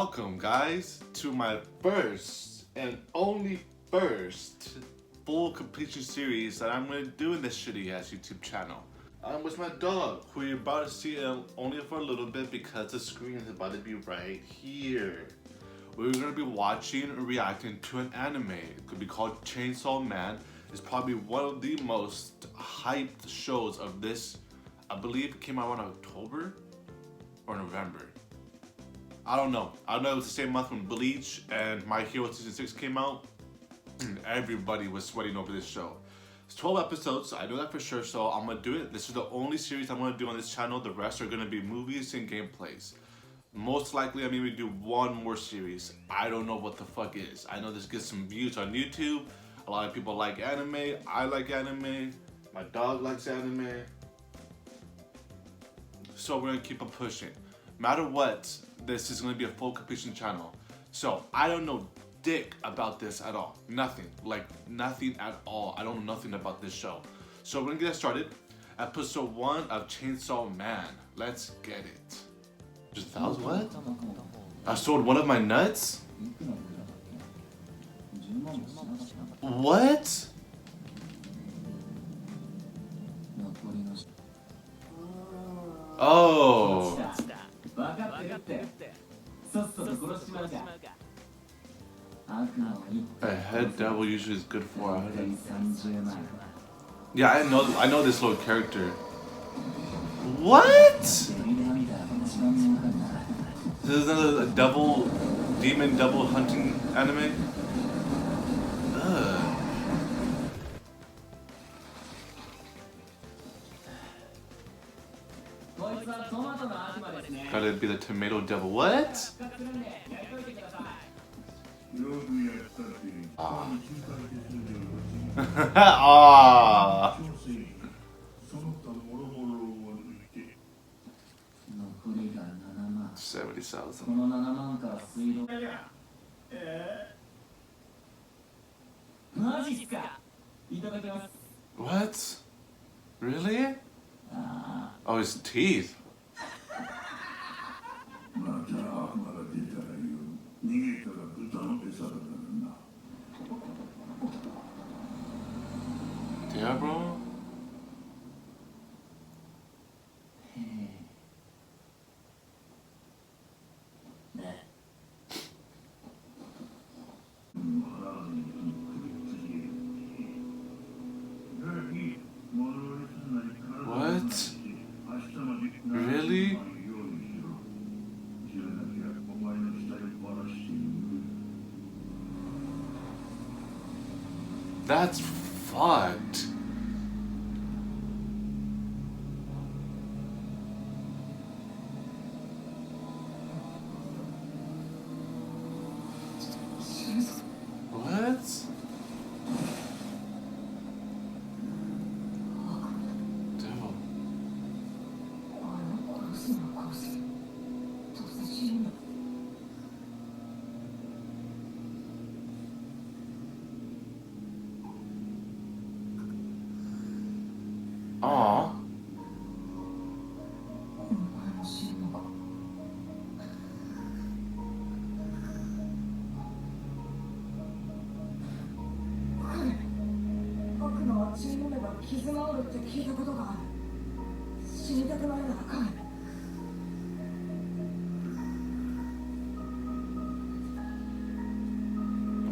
Welcome, guys, to my first and only first full completion series that I'm gonna do in this shitty ass YouTube channel. I'm with my dog, who you're about to see only for a little bit because the screen is about to be right here. We're gonna be watching and reacting to an anime. It could be called Chainsawman. It's probably one of the most hyped shows of this. I believe it came out in October or November. I don't know. I know it was the same month when Bleach and My Hero Season 6 came out. And everybody was sweating over this show. It's 12 episodes, I know that for sure, so I'm gonna do it. This is the only series I'm gonna do on this channel. The rest are gonna be movies and gameplays. Most likely I'm gonna do one more series. I don't know what the fuck is. I know this gets some views on YouTube. A lot of people like anime. I like anime. My dog likes anime. So we're gonna keep on pushing. Matter what, this is gonna be a full completion channel. So I don't know dick about this at all. Nothing. Like nothing at all. I don't know nothing about this show. So we're gonna get started. Episode 1 of Chainsawman. Let's get it. Just that was what? I sold one of my nuts? What? Oh. A head devil usually is good for 100. Yeah, I know this little character. What? This is another demon devil hunting anime? Ugh. Gotta be the tomato devil. What? Ah. Ah. 70,000. What? Really? Oh, his teeth. Yeah, bro. What? Really? That's fucked. What? Devil. Aw.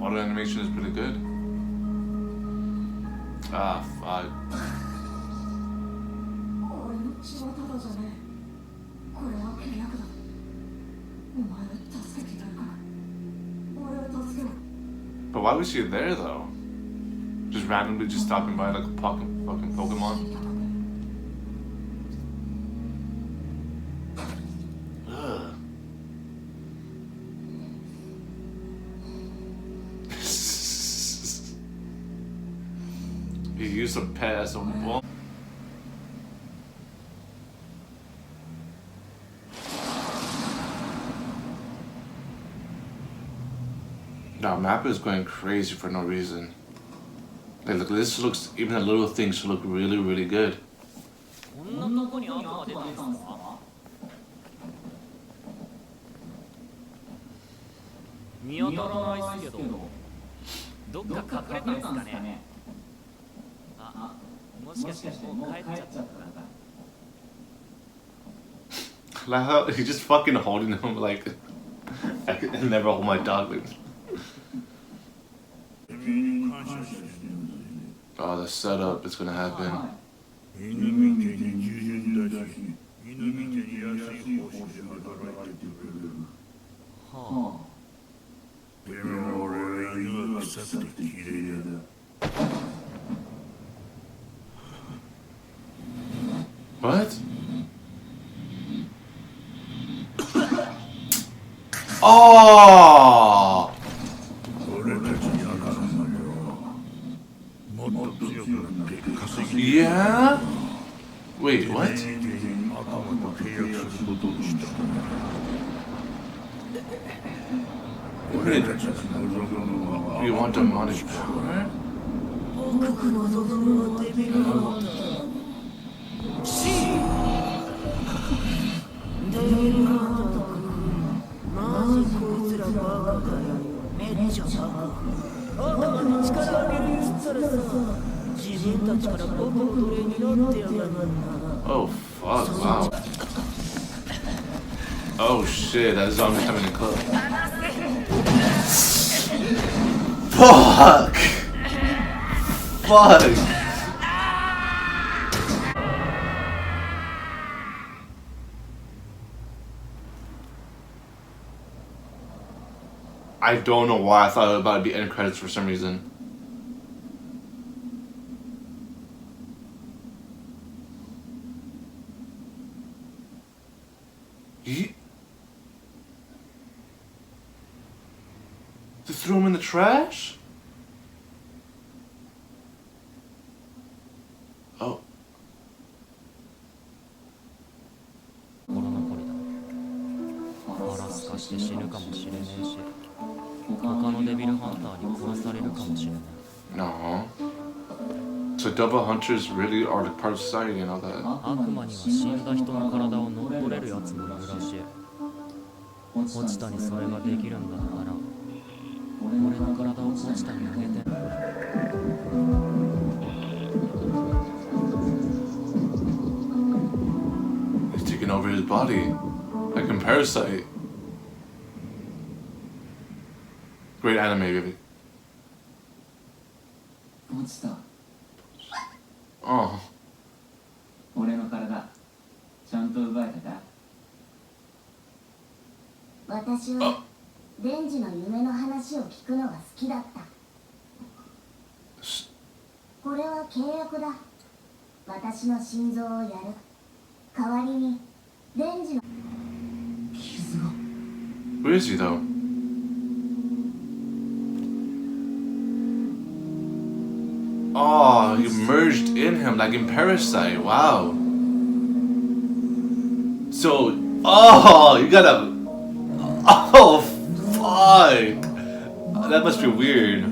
Auto animation is pretty good. Ah, fuck. But why was she there though? Just randomly just stopping by like a fucking Pokemon? Ugh. He used a pet as a wall. Now Mappa is going crazy for no reason. Like, look, this looks, even the little things look really, really good. 見当たらないっすけど、どっか隠れたんすかね。あ、もしかしてもう帰っちゃったのか。Like how he's just fucking holding him like I could never hold my dog. Oh, the setup is gonna happen. What? Oh! Yeah? Wait, what? You want demonic power? Oh fuck, wow. Oh shit, that zombie coming in close. Fuck! Fuck! I don't know why I thought it was about to be end credits for some reason. They threw him in the trash? Oh. して死ぬかもしれねえし、他のデビルハンターに殺されるかもしれねえ。No. So double hunters really are like part of society and all that. 悪魔には死んだ人の体を乗っ取れるやつもいるらしい。落ちたにそれができるんだったら、俺の体を落ちたにあげて。He's taking over his body, like in Parasite. Great anime, baby. Oh. 俺の体ちゃんと奪えたか。私はデンジの夢の話を聞くのが好きだった。これは契約だ。私の心臓をやる。代わりにデンジの傷が。Where is he though? Oh, you merged in him like in Parasite. Wow. So, oh, you gotta. Oh, fuck. That must be weird.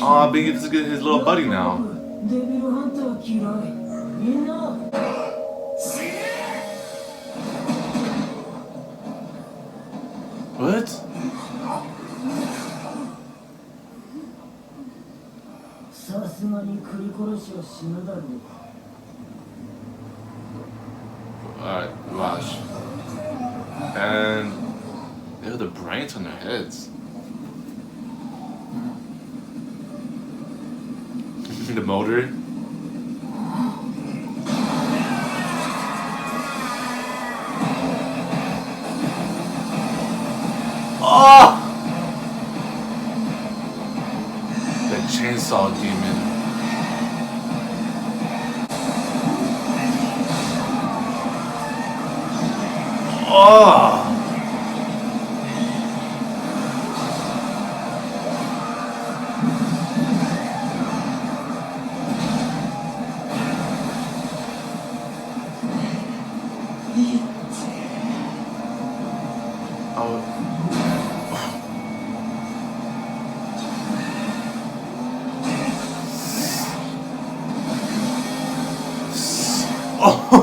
Oh, but he gets to get his little buddy now. What? Alright, watch. And they have the brains on their heads. The motor. Oh! The chainsaw demon. Oh!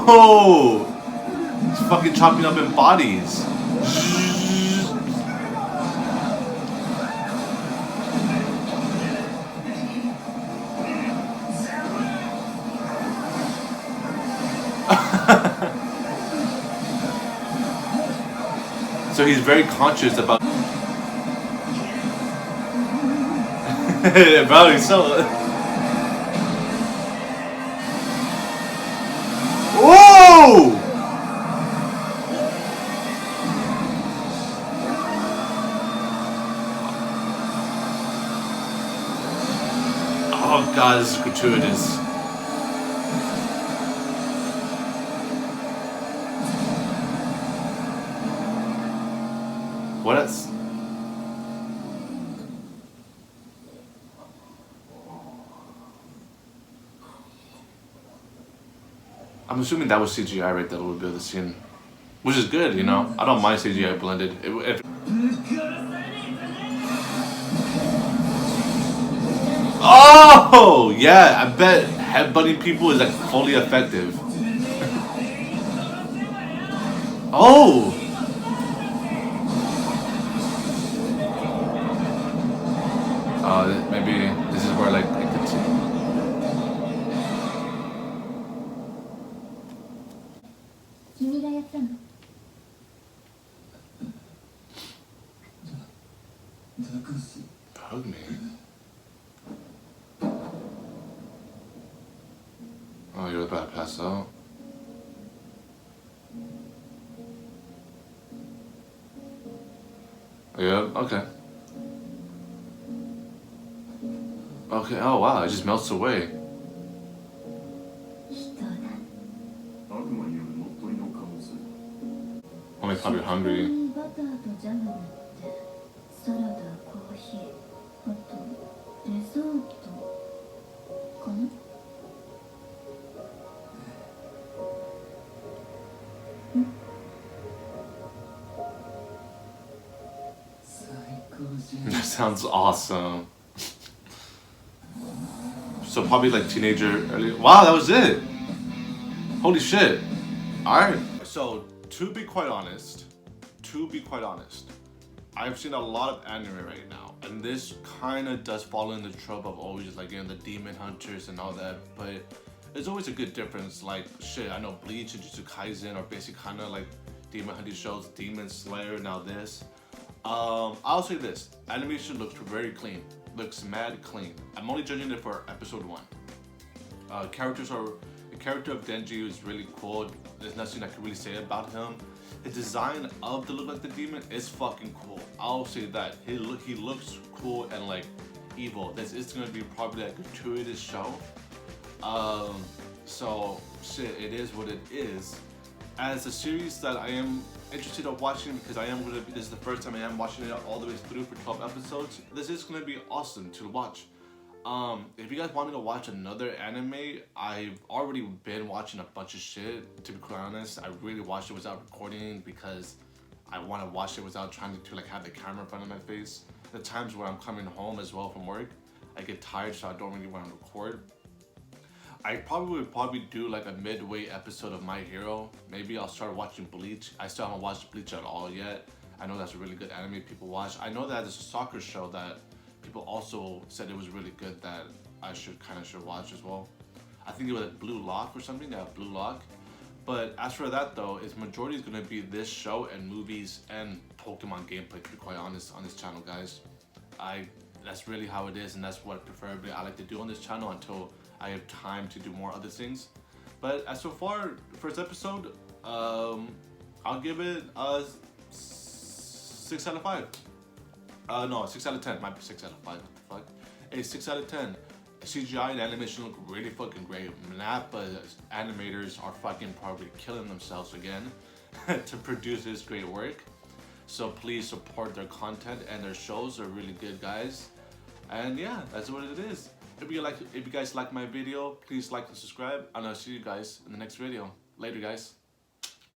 Oh! He's fucking chopping up in bodies. So he's very conscious about. Probably so. Whoa! Oh god, this is gratuitous. What else? I'm assuming that was CGI right there, a little bit of the scene. Which is good, you know? I don't mind CGI blended. Oh! Yeah, I bet headbutting people is like fully effective. Oh! Maybe this is where like it continues. Hug me. Oh, you're about to pass out. Yeah, okay. Okay, oh wow, it just melts away. Only probably hungry. That sounds awesome. So probably like teenager early. Wow, that was it. Holy shit. Alright. So to be quite honest, I've seen a lot of anime right now, and this kind of does fall in the trope of always like the demon hunters and all that, but there's always a good difference. Like shit, I know Bleach and Jujutsu Kaisen are basically kind of like demon hunting shows, Demon Slayer, now this. I'll say this, animation looks very clean, looks mad clean. I'm only judging it for episode 1. The character of Denji is really cool. There's nothing I can really say about him. The design of the look like the demon is fucking cool. I'll say that. He looks cool and like evil. It's gonna be probably like a gratuitous show. So shit, it is what it is. As a series that I am interested in watching, because this is the first time I am watching it all the way through for 12 episodes. This is gonna be awesome to watch. If you guys want me to watch another anime, I've already been watching a bunch of shit, to be quite honest. I really watched it without recording because I want to watch it without trying to like have the camera in front of my face. The times where I'm coming home as well from work, I get tired, so I don't really want to record. I would probably do like a midway episode of My Hero. Maybe I'll start watching Bleach. I still haven't watched Bleach at all yet. I know that's a really good anime people watch. I know that there's a soccer show that people also said it was really good that I should watch as well. I think it was Blue Lock or something. Yeah, Blue Lock. But as for that though, its majority is gonna be this show and movies and Pokemon gameplay, to be quite honest, on this channel, guys. That's really how it is, and that's what preferably I like to do on this channel until I have time to do more other things. But as so far, first episode, I'll give it a 6 out of 5. No, 6 out of 10. Might be 6 out of 5. What the fuck? A 6 out of 10. CGI and animation look really fucking great. Nappa animators are fucking probably killing themselves again to produce this great work. So please support their content, and their shows are really good, guys. And yeah, that's what it is. If you guys like my video, please like and subscribe, and I'll see you guys in the next video. Later, guys.